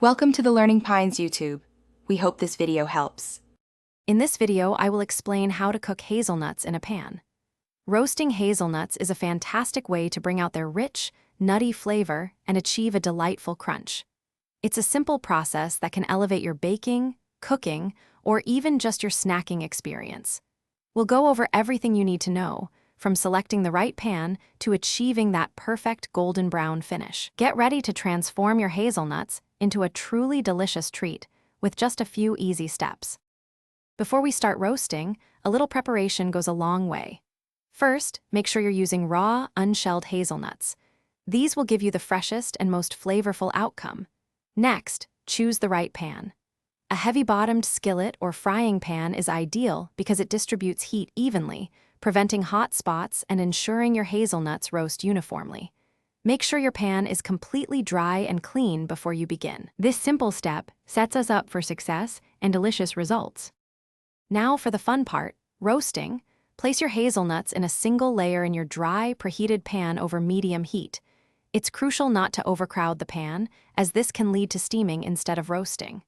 Welcome to the Learning Pines YouTube. We hope this video helps. In this video, I will explain how to cook hazelnuts in a pan. Roasting hazelnuts is a fantastic way to bring out their rich, nutty flavor and achieve a delightful crunch. It's a simple process that can elevate your baking, cooking, or even just your snacking experience. We'll go over everything you need to know, from selecting the right pan to achieving that perfect golden brown finish. Get ready to transform your hazelnuts into a truly delicious treat with just a few easy steps. Before we start roasting, a little preparation goes a long way. First, make sure you're using raw, unshelled hazelnuts. These will give you the freshest and most flavorful outcome. Next, choose the right pan. A heavy-bottomed skillet or frying pan is ideal because it distributes heat evenly, preventing hot spots and ensuring your hazelnuts roast uniformly. Make sure your pan is completely dry and clean before you begin. This simple step sets us up for success and delicious results. Now for the fun part, roasting. Place your hazelnuts in a single layer in your dry, preheated pan over medium heat. It's crucial not to overcrowd the pan, as this can lead to steaming instead of roasting.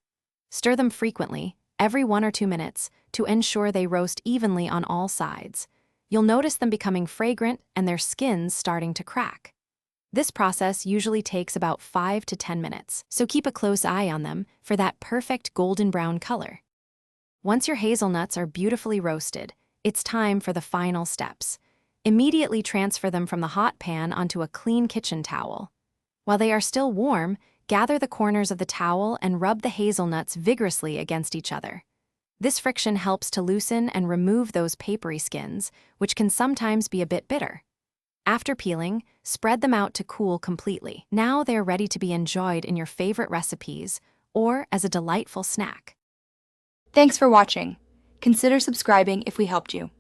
Stir them frequently, every 1 or 2 minutes, to ensure they roast evenly on all sides. You'll notice them becoming fragrant and their skins starting to crack. This process usually takes about 5 to 10 minutes, so keep a close eye on them for that perfect golden brown color. Once your hazelnuts are beautifully roasted, it's time for the final steps. Immediately transfer them from the hot pan onto a clean kitchen towel. While they are still warm, gather the corners of the towel and rub the hazelnuts vigorously against each other. This friction helps to loosen and remove those papery skins, which can sometimes be a bit bitter. After peeling, spread them out to cool completely. Now they're ready to be enjoyed in your favorite recipes or as a delightful snack. Thanks for watching. Consider subscribing if we helped you.